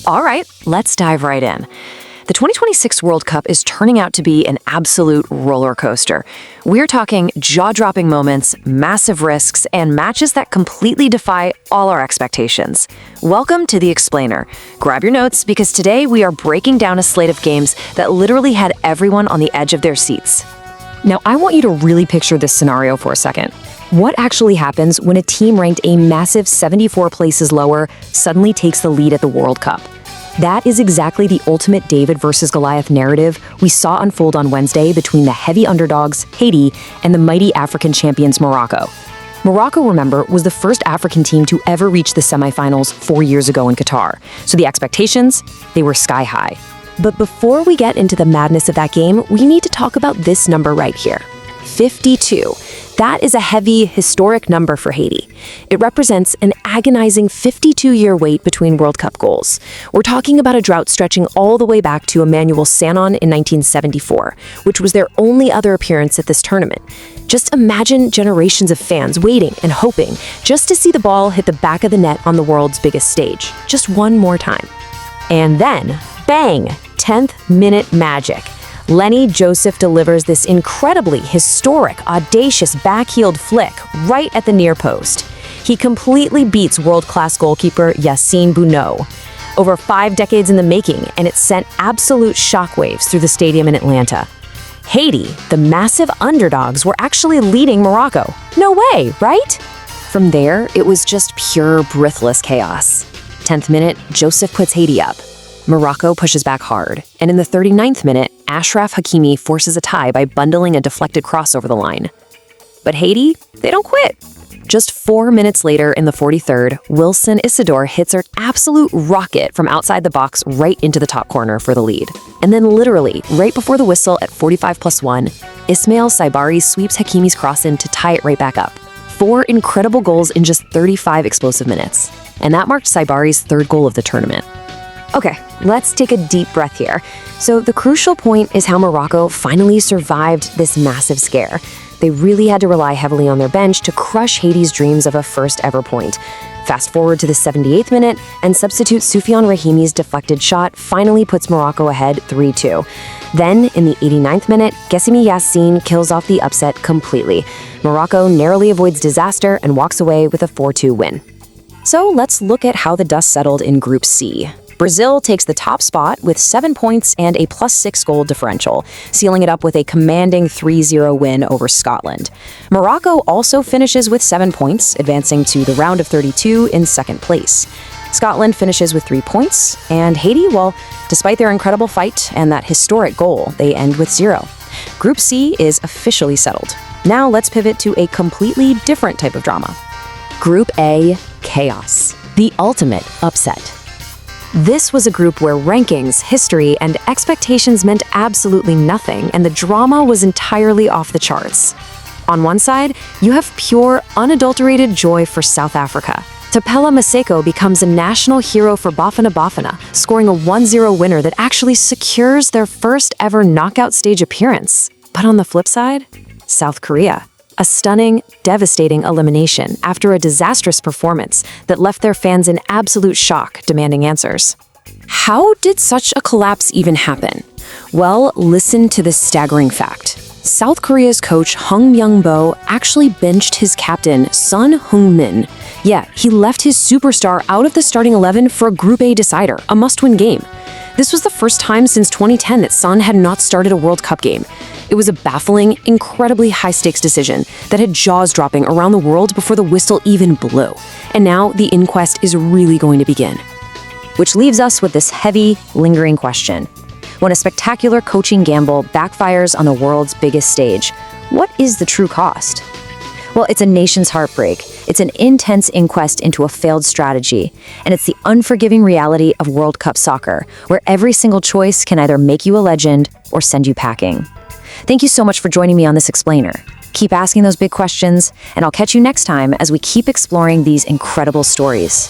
All right, let's dive right in. The 2026 World Cup is turning out to be an absolute roller coaster. We're talking jaw-dropping moments, massive risks, and matches that completely defy all our expectations. Welcome to The Explainer. Grab your notes because today we are breaking down a slate of games that literally had everyone on the edge of their seats. Now, I want you to really picture this scenario for a second. What actually happens when a team ranked a massive 74 places lower suddenly takes the lead at the World Cup? That is exactly the ultimate David versus Goliath narrative we saw unfold on Wednesday between the heavy underdogs, Haiti, and the mighty African champions, Morocco. Morocco, remember, was the first African team to ever reach the semifinals 4 years ago in Qatar. So the expectations, they were sky high. But before we get into the madness of that game, we need to talk about this number right here. 52. That is a heavy, historic number for Haiti. It represents an agonizing 52-year wait between World Cup goals. We're talking about a drought stretching all the way back to Emmanuel Sanon in 1974, which was their only other appearance at this tournament. Just imagine generations of fans waiting and hoping just to see the ball hit the back of the net on the world's biggest stage, just one more time. And then, bang, 10th minute magic. Lenny Joseph delivers this incredibly historic, audacious backheeled flick right at the near post. He completely beats world-class goalkeeper Yassine over 5 decades in the making, and it sent absolute shockwaves through the stadium in Atlanta. Haiti, the massive underdogs, were actually leading Morocco. No way, right? From there, it was just pure, breathless chaos. 10th minute, Joseph puts Haiti up. Morocco pushes back hard, and in the 39th minute, Achraf Hakimi forces a tie by bundling a deflected cross over the line. But Haiti, they don't quit. Just 4 minutes later, in the 43rd, Wilson Isidore hits an absolute rocket from outside the box right into the top corner for the lead. And then literally, right before the whistle at 45+1, Ismael Saibari sweeps Hakimi's cross in to tie it right back up. 4 incredible goals in just 35 explosive minutes. And that marked Saibari's 3rd goal of the tournament. Okay, let's take a deep breath here. So the crucial point is how Morocco finally survived this massive scare. They really had to rely heavily on their bench to crush Haiti's dreams of a first ever point. Fast forward to the 78th minute, and substitute Soufiane Rahimi's deflected shot finally puts Morocco ahead 3-2. Then, in the 89th minute, Gessime Yassine kills off the upset completely. Morocco narrowly avoids disaster and walks away with a 4-2 win. So let's look at how the dust settled in Group C. Brazil takes the top spot with 7 points and a +6 goal differential, sealing it up with a commanding 3-0 win over Scotland. Morocco also finishes with 7 points, advancing to the round of 32 in 2nd place. Scotland finishes with 3 points, and Haiti, well, despite their incredible fight and that historic goal, they end with 0. Group C is officially settled. Now let's pivot to a completely different type of drama. Group A, chaos. The ultimate upset. This was a group where rankings, history, and expectations meant absolutely nothing, and the drama was entirely off the charts. On one side, you have pure, unadulterated joy for South Africa. Tapela Maseko becomes a national hero for Bafana Bafana, scoring a 1-0 winner that actually secures their first ever knockout stage appearance. But on the flip side, South Korea. A stunning, devastating elimination after a disastrous performance that left their fans in absolute shock, demanding answers. How did such a collapse even happen? Well, listen to this staggering fact. South Korea's coach Hung Myung-bo actually benched his captain, Son Heung-min. Yeah, he left his superstar out of the starting 11 for a Group A decider, a must-win game. This was the first time since 2010 that Son had not started a World Cup game. It was a baffling, incredibly high-stakes decision that had jaws dropping around the world before the whistle even blew. And now the inquest is really going to begin. Which leaves us with this heavy, lingering question. When a spectacular coaching gamble backfires on the world's biggest stage, what is the true cost? Well, it's a nation's heartbreak. It's an intense inquest into a failed strategy. And it's the unforgiving reality of World Cup soccer, where every single choice can either make you a legend or send you packing. Thank you so much for joining me on this explainer. Keep asking those big questions, and I'll catch you next time as we keep exploring these incredible stories.